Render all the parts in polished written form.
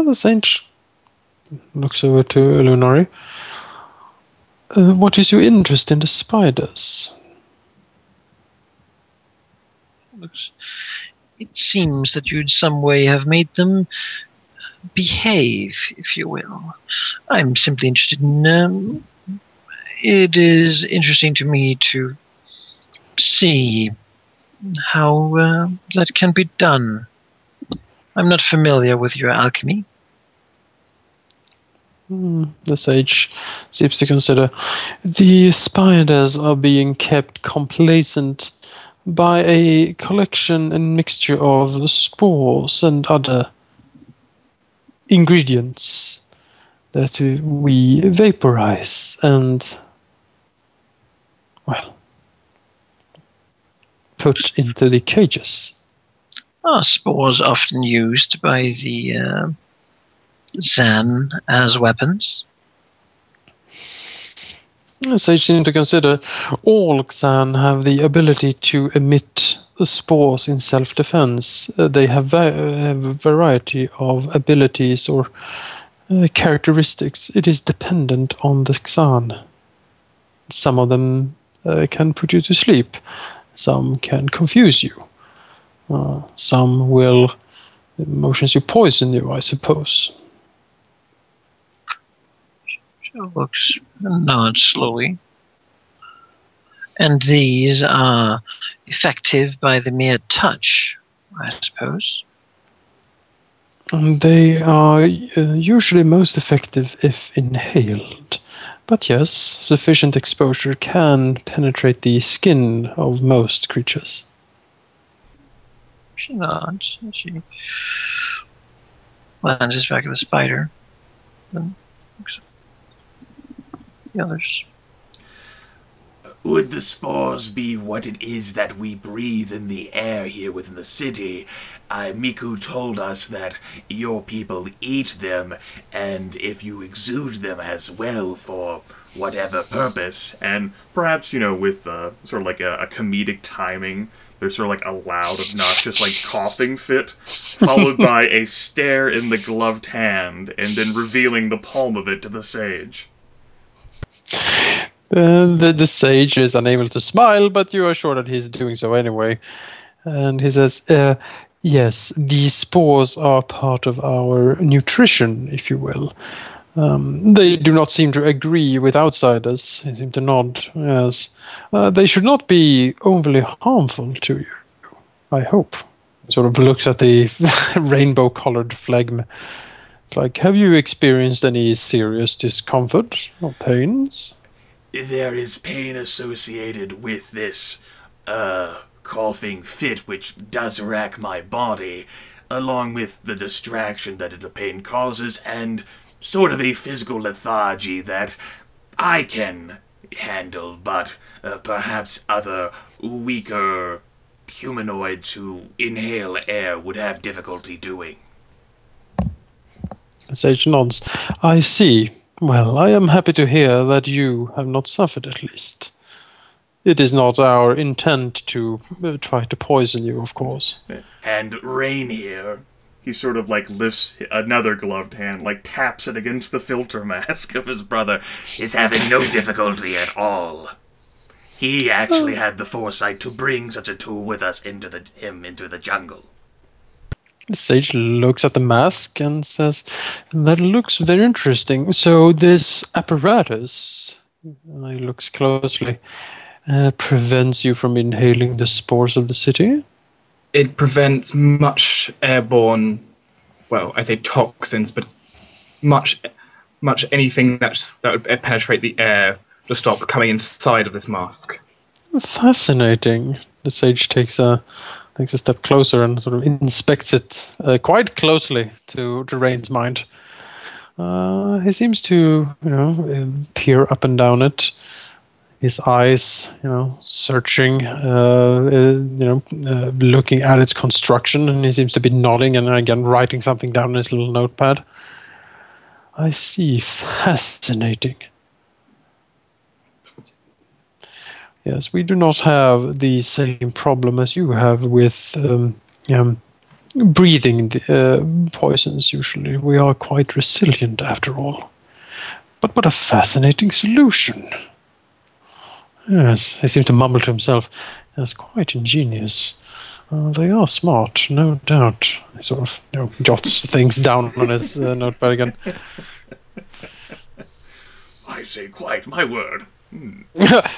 the sage looks over to Alauneari. What is your interest in the spiders? It seems that you in some way have made them behave, if you will. I'm simply interested in... it is interesting to me to see how that can be done. I'm not familiar with your alchemy. The sage seems to consider. The spiders are being kept complacent by a collection and mixture of spores and other ingredients that we vaporize and, well, put into the cages. Are spores often used by the Zyn as weapons? As I seem to consider, all Xan have the ability to emit the spores in self-defense. They have a variety of abilities or characteristics. It is dependent on the Xan. Some of them can put you to sleep. Some can confuse you. Some will motions you poison you, I suppose. She looks and nods slowly. And these are effective by the mere touch, I suppose. They are usually most effective if inhaled. But yes, sufficient exposure can penetrate the skin of most creatures. She nods and she glances back at the spider. Then looks at the others. Would the spores be what it is that we breathe in the air here within the city? Miku told us that your people eat them, and if you exude them as well for whatever purpose, and perhaps, with sort of like a comedic timing, there's sort of like a loud, obnoxious, coughing fit, followed by a stare in the gloved hand, and then revealing the palm of it to the sage. The sage is unable to smile, but you are sure that he's doing so anyway. And he says, yes, these spores are part of our nutrition, if you will. They do not seem to agree with outsiders. They seem to nod, yes. They should not be overly harmful to you, I hope. Sort of looks at the rainbow-colored phlegm. Like, have you experienced any serious discomfort or pains? There is pain associated with this, coughing fit which does rack my body, along with the distraction that the pain causes, and sort of a physical lethargy that I can handle, but perhaps other weaker humanoids who inhale air would have difficulty doing. The sage nods. I see. Well, I am happy to hear that you have not suffered, at least. It is not our intent to try to poison you, of course. And Rain here, he sort of lifts another gloved hand, taps it against the filter mask of his brother, is having no difficulty at all. He actually had the foresight to bring such a tool with us into the jungle. The sage looks at the mask and says, that looks very interesting. So this apparatus, he looks closely, prevents you from inhaling the spores of the city? It prevents much airborne, well, I say toxins, but much anything that would penetrate the air to stop coming inside of this mask. Fascinating. The sage takes a step closer and sort of inspects it quite closely to Rain's mind. He seems to, peer up and down it. His eyes, searching, looking at its construction, and he seems to be nodding and again writing something down in his little notepad. I see. Fascinating. Yes, we do not have the same problem as you have with breathing poisons usually. We are quite resilient after all. But what a fascinating solution. Yes, he seemed to mumble to himself. That's quite ingenious. They are smart, no doubt. He sort of jots things down on his notepad again. I say quite, my word.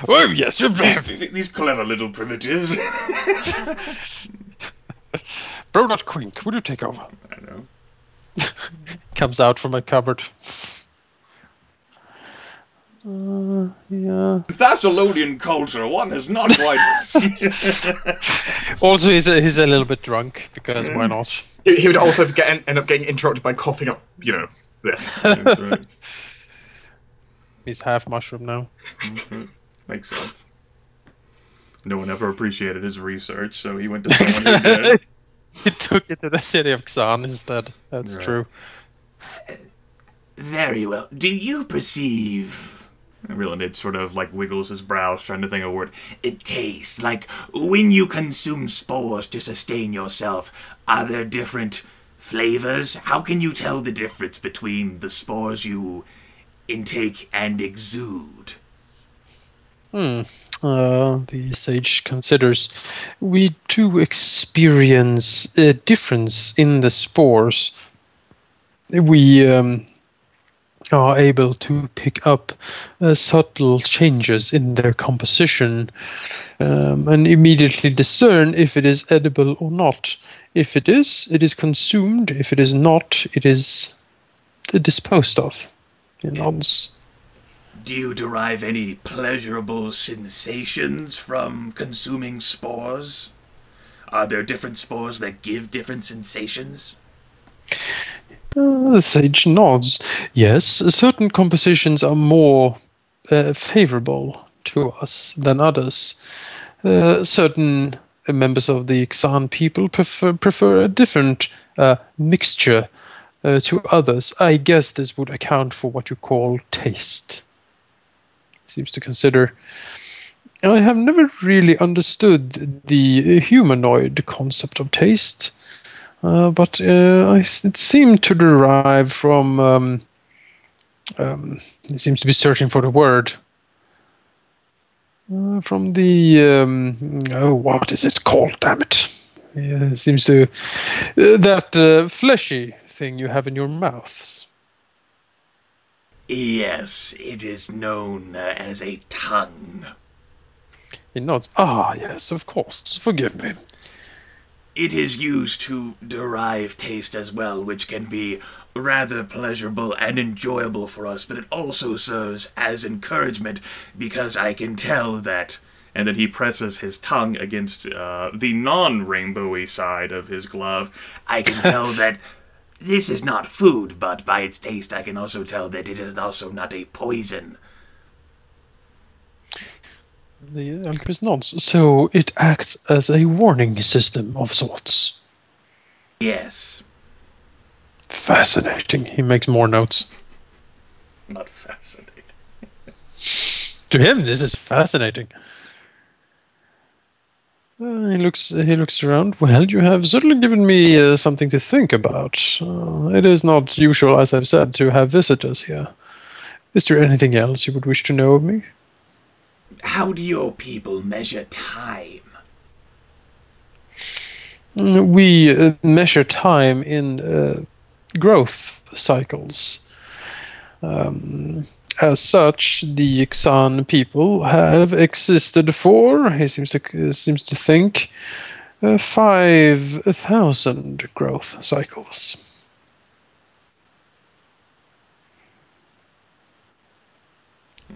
Oh, yes. These clever little primitives. Bro, not Quink. Would you take over? I know. Comes out from a cupboard. Yeah. Thessalonian culture, one is not quite... Also, he's a little bit drunk, because why not? He would also end up getting interrupted by coughing up, this. That's right. He's half mushroom now. Mm-hmm. Makes sense. No one ever appreciated his research, so he went to someone who did. He took it to the city of Xan instead. That's true. Very well. Do you perceive... Rilinid sort of wiggles his brows, trying to think of a word. It tastes like when you consume spores to sustain yourself, are there different flavors? How can you tell the difference between the spores you intake and exude? The sage considers. We do experience a difference in the spores. We are able to pick up subtle changes in their composition and immediately discern if it is edible or not. If it is consumed. If it is not, it is disposed of. He nods. Do you derive any pleasurable sensations from consuming spores? Are there different spores that give different sensations? The sage nods. Yes, certain compositions are more favorable to us than others. Certain members of the Xan people prefer a different mixture to others. I guess this would account for what you call taste. Seems to consider. I have never really understood the humanoid concept of taste. But it seemed to derive from... it seems to be searching for the word. From the... what is it called? Damn it. It seems to... that fleshy thing you have in your mouths. Yes, it is known as a tongue. He nods. Ah, yes, of course. Forgive me. It is used to derive taste as well, which can be rather pleasurable and enjoyable for us, but it also serves as encouragement because I can tell that... And then he presses his tongue against the non-rainbowy side of his glove. I can tell that this is not food, but by its taste I can also tell that it is also not a poison. The alchemist nods. So it acts as a warning system of sorts. Yes. Fascinating. He makes more notes. Not fascinating. To him, this is fascinating. He looks around. Well, you have certainly given me something to think about. It is not usual, as I've said, to have visitors here. Is there anything else you would wish to know of me? How do your people measure time? We measure time in growth cycles. As such, the Xan people have existed for, he seems to think, 5,000 growth cycles.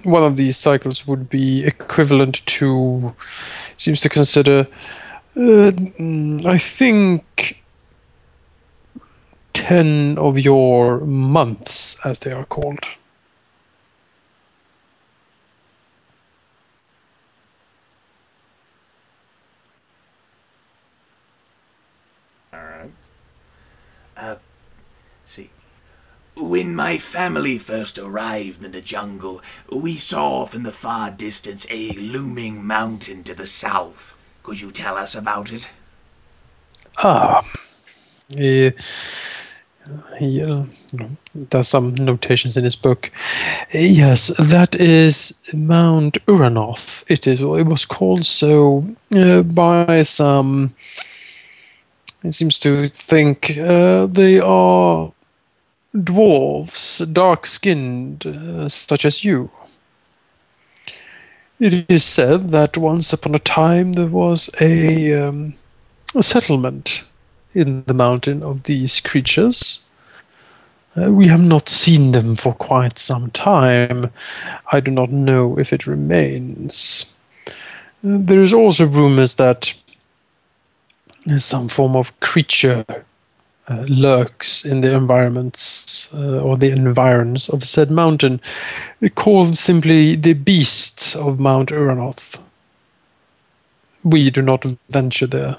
One of these cycles would be equivalent to, seems to consider, I think, 10 of your months, as they are called. See, when my family first arrived in the jungle, we saw off in the far distance a looming mountain to the south. Could you tell us about it? He does some notations in his book. Yes, that is Mount Uranoth. It was called so by some. It seems to think they are dwarves, dark-skinned, such as you. It is said that once upon a time there was a settlement in the mountain of these creatures. We have not seen them for quite some time. I do not know if it remains. There is also rumors that some form of creature lurks in the environments or the environs of said mountain, called simply the beasts of Mount Uranoth. We do not venture there.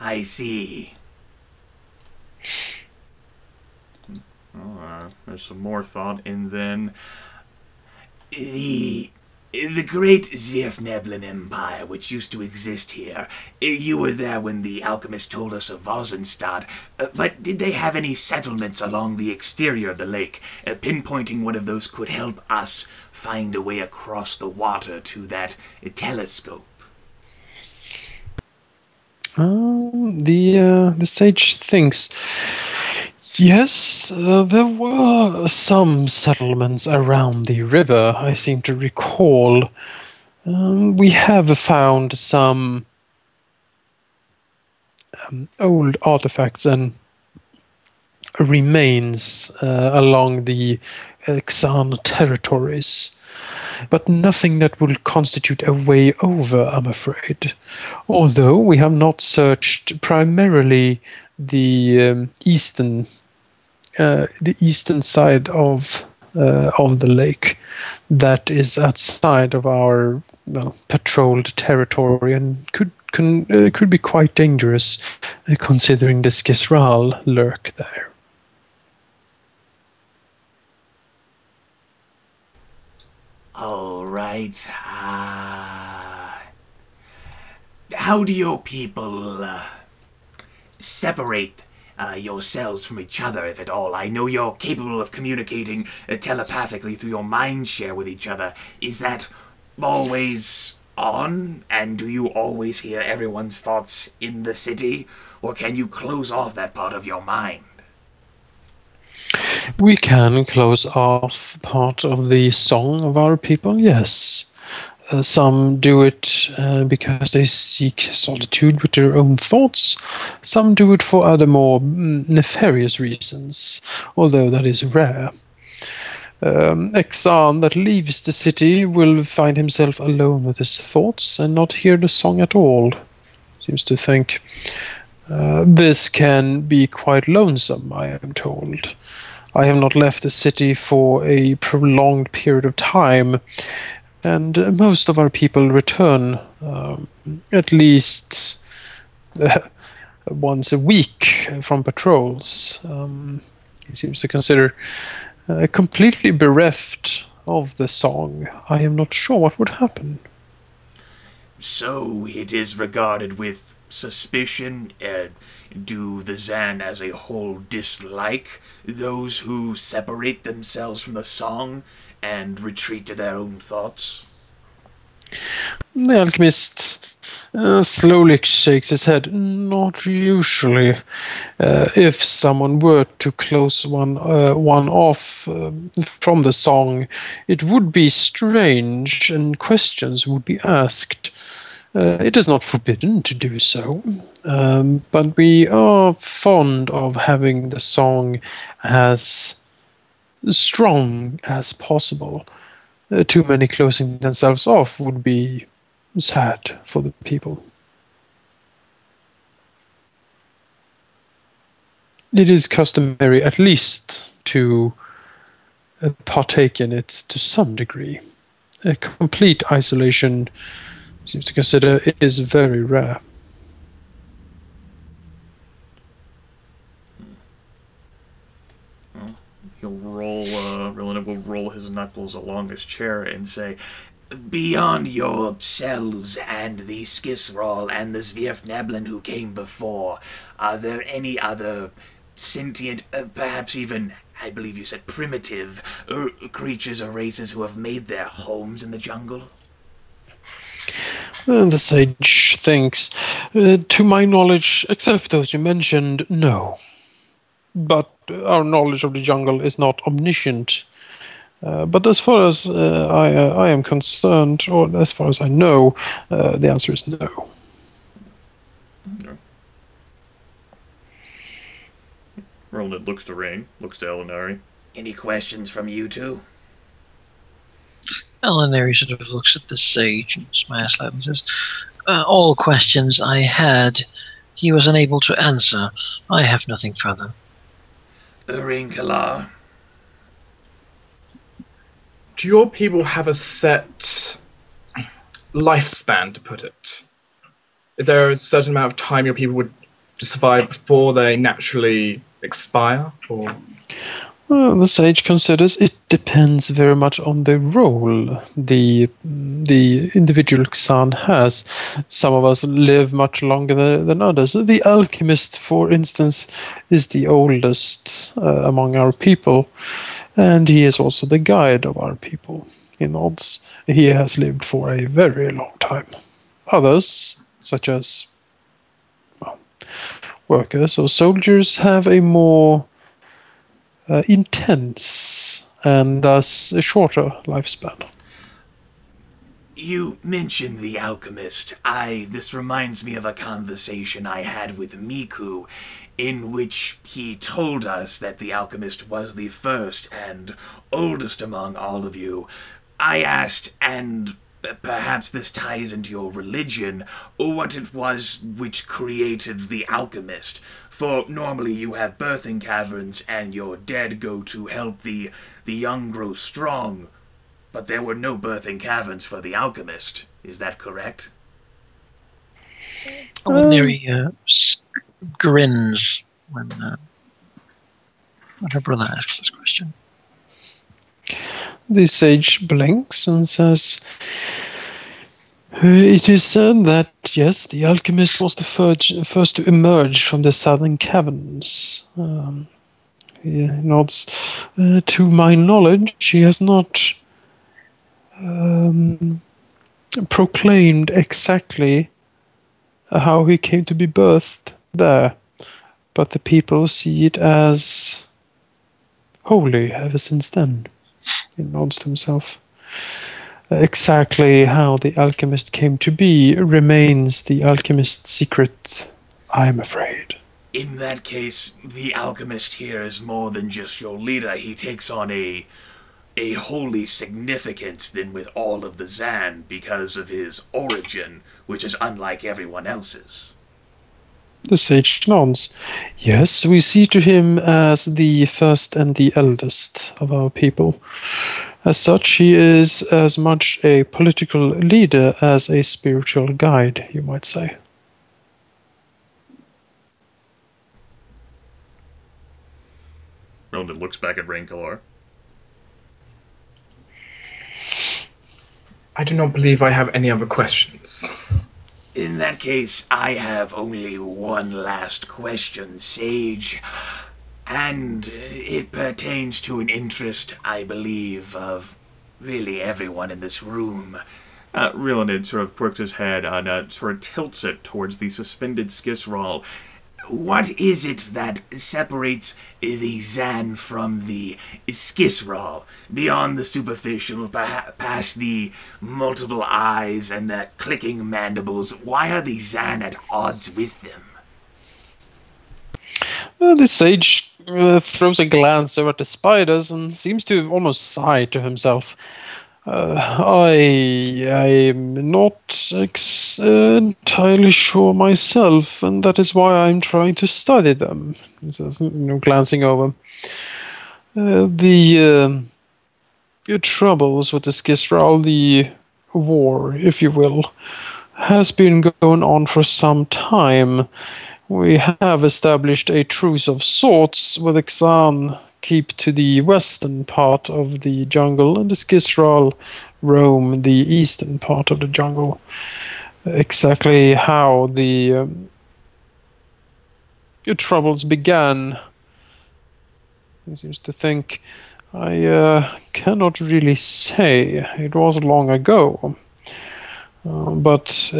I see. There's some more thought, and then The great Zvirfneblin Empire, which used to exist here. You were there when the alchemist told us of Vosenstad, but did they have any settlements along the exterior of the lake? Pinpointing one of those could help us find a way across the water to that telescope. The sage thinks. Yes, there were some settlements around the river, I seem to recall. We have found some old artifacts and remains along the Xan territories, but nothing that will constitute a way over, I'm afraid. Although we have not searched primarily the eastern side of the lake, that is outside of our patrolled territory and could be quite dangerous, considering the Skisral lurk there. All right. How do your people separate yourselves from each other, if at all? I know you're capable of communicating telepathically through your mind share with each other. Is that always on? And do you always hear everyone's thoughts in the city? Or can you close off that part of your mind? We can close off part of the song of our people, yes. Some do it because they seek solitude with their own thoughts. Some do it for other more nefarious reasons, although that is rare. Xan that leaves the city will find himself alone with his thoughts and not hear the song at all. Seems to think. This can be quite lonesome, I am told. I have not left the city for a prolonged period of time, and most of our people return at least once a week from patrols. He seems to consider completely bereft of the song. I am not sure what would happen. So it is regarded with suspicion. Do the Zan as a whole dislike those who separate themselves from the song and retreat to their own thoughts? The alchemist slowly shakes his head. Not usually. If someone were to close one off from the song, it would be strange and questions would be asked. It is not forbidden to do so, but we are fond of having the song as strong as possible. Too many closing themselves off would be sad for the people. It is customary at least to partake in it to some degree. A complete isolation seems to consider it is very rare. He'll roll, Rilinid will roll his knuckles along his chair and say, beyond yourselves and the Skisral and the Zvirfneblin who came before, are there any other sentient, perhaps even, I believe you said primitive, creatures or races who have made their homes in the jungle? The sage thinks, to my knowledge, except those you mentioned, no. But our knowledge of the jungle is not omniscient. But as far as I am concerned, or as far as I know, the answer is no. Rilinid looks to Rain, looks to Alauneari. Any questions from you two? Alauneari sort of looks at the sage and smiles slightly and says, all questions I had, he was unable to answer. I have nothing further. Rae'nkalar. Do your people have a set lifespan, to put it? Is there a certain amount of time your people would survive before they naturally expire? Or The sage considers it depends very much on the role the individual Xan has. Some of us live much longer than others. The alchemist, for instance, is the oldest among our people, and he is also the guide of our people. He nods. He has lived for a very long time. Others, such as workers or soldiers, have a more intense and thus a shorter lifespan. You mentioned the alchemist. This reminds me of a conversation I had with Miku, in which he told us that the alchemist was the first and oldest among all of you. I asked, and perhaps this ties into your religion, what it was which created the alchemist. For normally you have birthing caverns and your dead go to help the young grow strong, but there were no birthing caverns for the alchemist. Is that correct? Alauneari grins when her brother asks this question. The sage blinks and says, it is said that, yes, the alchemist was the first to emerge from the southern caverns. He nods. To my knowledge, he has not proclaimed exactly how he came to be birthed there, but the people see it as holy ever since then. He nods to himself. Exactly how the alchemist came to be remains the alchemist's secret, I am afraid. In that case, the alchemist here is more than just your leader. He takes on a holy significance then with all of the Zyn because of his origin, which is unlike everyone else's. The sage nods. Yes, we see to him as the first and the eldest of our people. As such, he is as much a political leader as a spiritual guide, you might say. Rilinid looks back at Rae'nkalar. I do not believe I have any other questions. In that case, I have only one last question, Sage. And it pertains to an interest, I believe, of really everyone in this room. Rilinid sort of quirks his head and sort of tilts it towards the suspended Skisral. What is it that separates the Zyn from the Skisral? Beyond the superficial, past the multiple eyes and the clicking mandibles, why are the Zyn at odds with them? The sage throws a glance over at the spiders and seems to almost sigh to himself. I am not entirely sure myself, and that is why I'm trying to study them. He says, glancing over. The troubles with the Skisral, the war, if you will, has been going on for some time. We have established a truce of sorts with Xan keep to the western part of the jungle, and the Skisral roam the eastern part of the jungle. Exactly how the troubles began, he seems to think, I cannot really say. It was long ago. But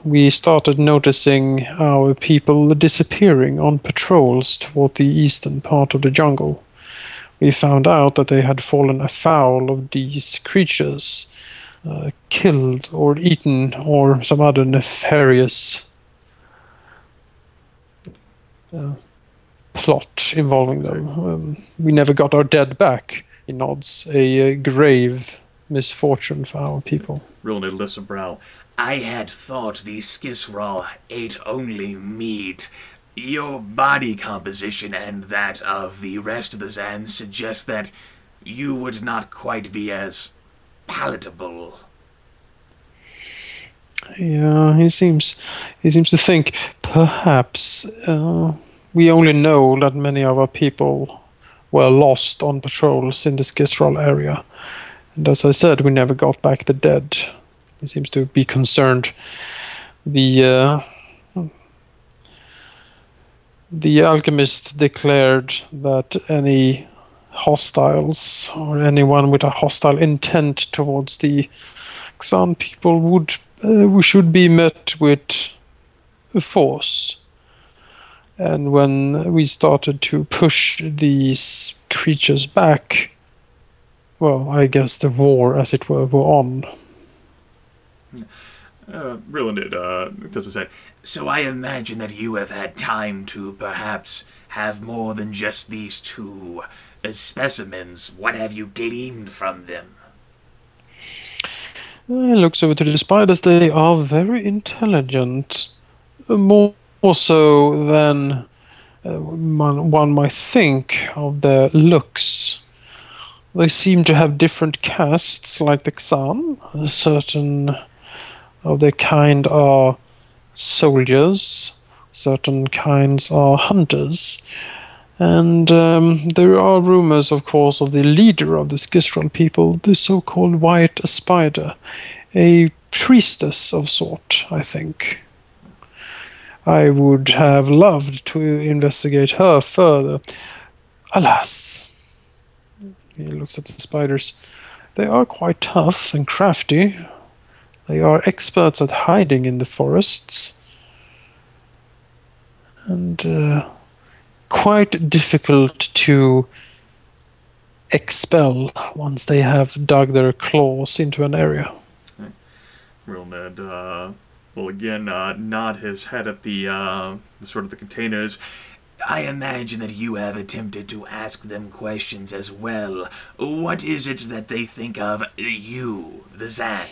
we started noticing our people disappearing on patrols toward the eastern part of the jungle. We found out that they had fallen afoul of these creatures, killed or eaten, or some other nefarious plot involving them. We never got our dead back. He nods. A grave misfortune for our people. Rilinid lifts a brow. I had thought the Skisral ate only meat. Your body composition and that of the rest of the Zans suggest that you would not quite be as palatable. Yeah, he seems to think perhaps we only know that many of our people were lost on patrols in the Skisral area. And as I said, we never got back the dead. He seems to be concerned. The alchemist declared that any hostiles or anyone with a hostile intent towards the Xan people we should be met with force. And when we started to push these creatures back, well, I guess the war, as it were on. Rilinid does his head. So I imagine that you have had time to perhaps have more than just these two specimens. What have you gleaned from them? He looks over to the spiders. They are very intelligent. More so than one might think of their looks. They seem to have different castes, like the Xan. Certain of their kind are soldiers, certain kinds are hunters. And there are rumors, of course, of the leader of the Skisral people, the so-called White Spider, a priestess of sort, I think. I would have loved to investigate her further. Alas, he looks at the spiders. They are quite tough and crafty. They are experts at hiding in the forests. And quite difficult to expel once they have dug their claws into an area. Rilinid will again nod his head at the sort of the containers. I imagine that you have attempted to ask them questions as well. What is it that they think of you, the Zan?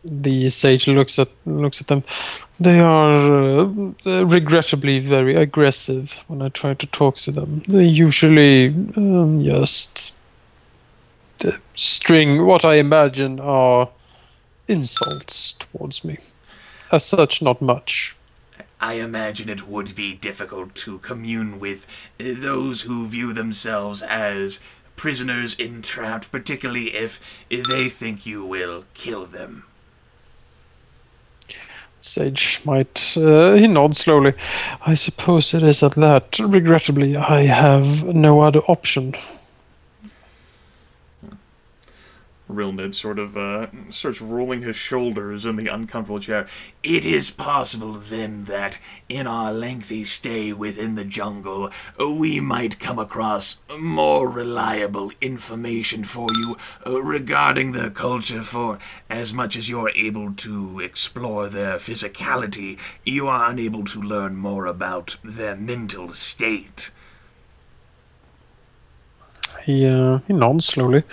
The sage looks at them. They are regrettably very aggressive when I try to talk to them. They usually just string what I imagine are insults towards me. As such, not much. I imagine it would be difficult to commune with those who view themselves as prisoners entrapped, particularly if they think you will kill them. Sage might... he nods slowly. I suppose it is at that. Regrettably, I have no other option. Rilinid sort of starts rolling his shoulders in the uncomfortable chair. It is possible, then, that in our lengthy stay within the jungle, we might come across more reliable information for you regarding their culture, for as much as you're able to explore their physicality, you are unable to learn more about their mental state. He nods slowly.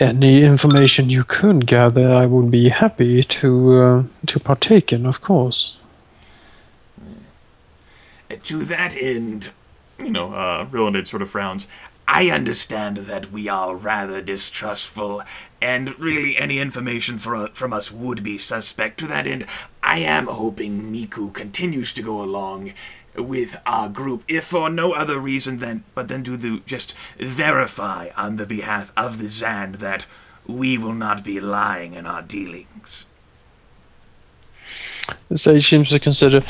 Any information you could gather, I would be happy to partake in, of course. To that end, Rilinid sort of frowns. I understand that we are rather distrustful, and really any information from us would be suspect. To that end, I am hoping Miku continues to go along. with our group, if for no other reason than to just verify on the behalf of the Zan that we will not be lying in our dealings. The sage seems to consider.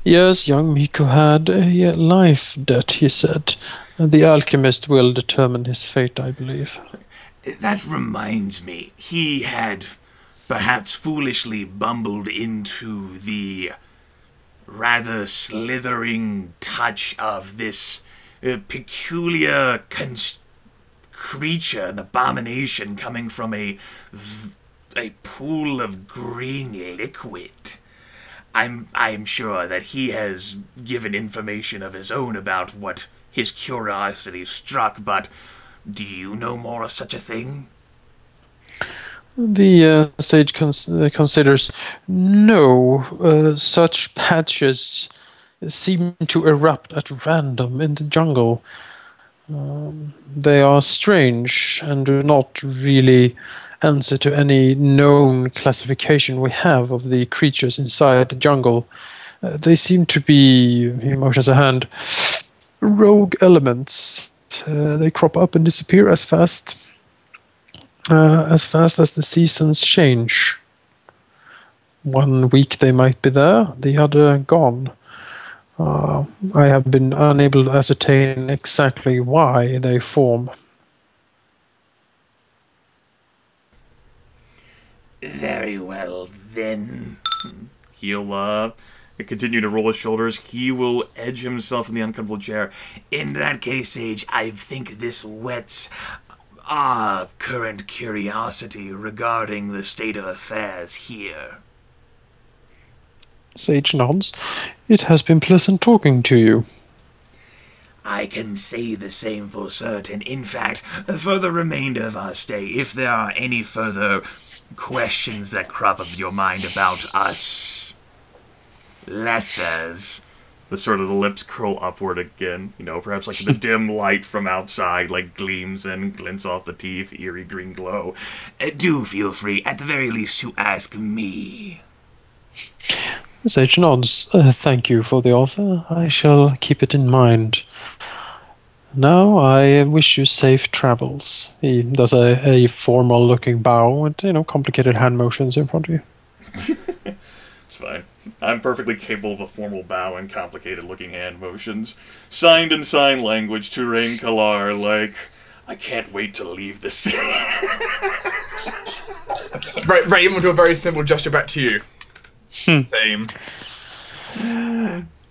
Yes, young Miku had a life debt, he said. The alchemist will determine his fate, I believe. That reminds me, he had perhaps foolishly bumbled into the rather slithering touch of this peculiar creature, an abomination coming from a pool of green liquid. I'm sure that he has given information of his own about what his curiosity struck, but do you know more of such a thing? The sage considers no. Such patches seem to erupt at random in the jungle. They are strange and do not really answer to any known classification we have of the creatures inside the jungle. They seem to be, he motions a hand, rogue elements. They crop up and disappear as fast as the seasons change. 1 week they might be there, the other gone. I have been unable to ascertain exactly why they form. Very well, then. He'll continue to roll his shoulders. He will edge himself from the uncomfortable chair. In that case, Sage, I think this whets our current curiosity regarding the state of affairs here. Sage nods. It has been pleasant talking to you. I can say the same for certain. In fact, for the remainder of our stay, if there are any further questions that crop up your mind about us lessers. The sort of the lips curl upward again, perhaps like the dim light from outside, like gleams and glints off the teeth, eerie green glow. Do feel free, at the very least, to ask me. Sage nods. Thank you for the offer. I shall keep it in mind. Now I wish you safe travels. He does a formal-looking bow with, complicated hand motions in front of you. It's fine. I'm perfectly capable of a formal bow and complicated-looking hand motions. Signed in sign language to Rae'nkalar, like, I can't wait to leave the city. Rain will do a very simple gesture back to you. Same.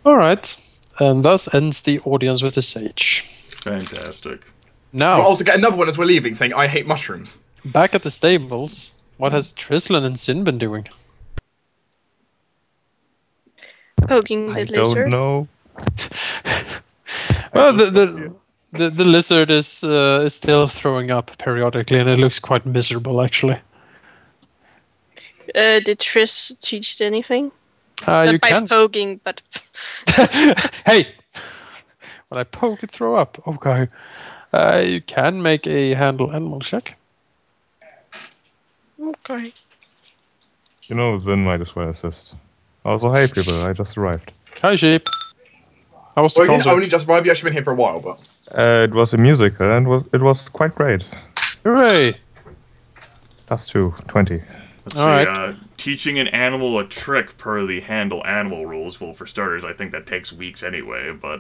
Alright. And thus ends the audience with the sage. Fantastic. Now, We'll also get another one as we're leaving saying, I hate mushrooms. back at the stables, what has T'risslyn and Zyn been doing? Poking the I lizard. don't know. Well, the lizard is still throwing up periodically, and it looks quite miserable, actually. Did Triss teach it anything? You Not by can. poking, but Hey! When I poke, it throw up. Okay. You can make a handle animal check. okay. Zyn might as well assist. Also, hey people, I just arrived. Hi, sheep. How was the Well, you concert? only just arrived, you actually been here for a while, but... It was a musical and it was quite great. Hooray! +2, 20. Let's All see, right. teaching an animal a trick per the handle animal rules. Well, for starters, I think that takes weeks anyway, but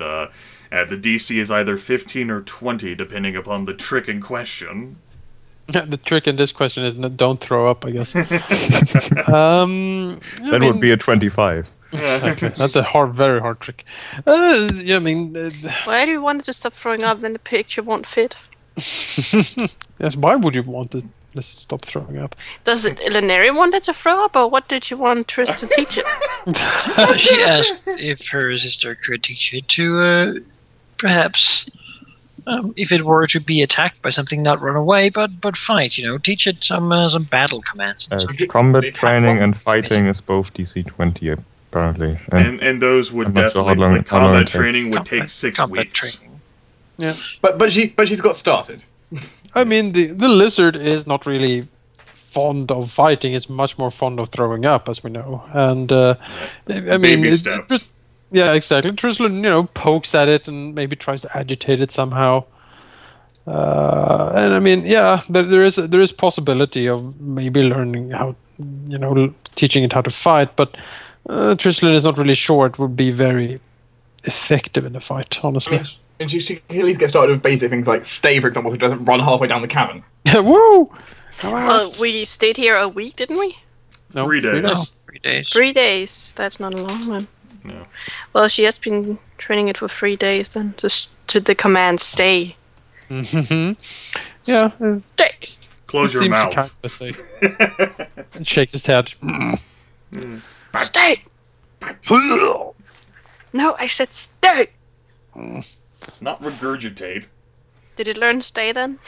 the DC is either 15 or 20, depending upon the trick in question. The trick in this question is don't throw up, I guess. That would be a 25. Exactly. That's a very hard trick. Yeah, I mean... Why do you want it to stop throwing up? Then the picture won't fit. yes, why would you want it? Let's stop throwing up. Does it Alauneari want it to throw up, or what did you want Triss to teach it? She asked if her sister could teach it to, perhaps, if it were to be attacked by something, not run away, but fight. Teach it some battle commands. Combat training and fighting is both DC 20, apparently. And those would I'm not sure definitely, how long- like, how long combat it takes. training would take 6 combat weeks. training. Yeah. But she's got started. I mean, the lizard is not really fond of fighting. It's much more fond of throwing up, as we know. And I mean, Baby steps. Yeah, exactly. T'risslyn, pokes at it and maybe tries to agitate it somehow. And I mean, yeah, there is possibility of maybe learning how, teaching it how to fight, but T'risslyn is not really sure it would be very effective in a fight, honestly. And she can at least get started with basic things like stay, for example, who doesn't run halfway down the cavern. Woo! Well, we stayed here a week, didn't we? No, 3 days. No, 3 days. 3 days. That's not a long one. No. Well, she has been training it for 3 days then, to the command stay. Mm-hmm. Yeah. Stay. Close your seems to mouth. kind of say. And shakes his head. Stay. No, I said stay. Not regurgitate. Did it learn stay then?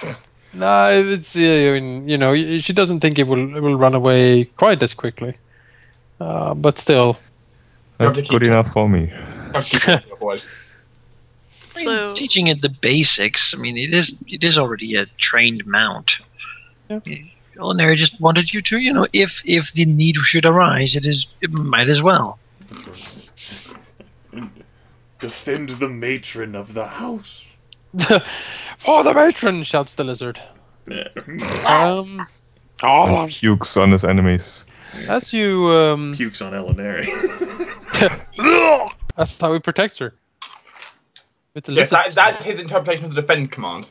No, it's she doesn't think it will run away quite as quickly. But still. That's good enough for me. So- Teaching it the basics. I mean, it is already a trained mount. Yeah. Alauneari just wanted you to, if the need should arise, it might as well. Defend the matron of the house. For the matron, shouts the lizard. Pukes on his enemies. As you Pukes on Alauneari. that's how he protects her. With the Yes, lizard that's his interpretation of the defend command.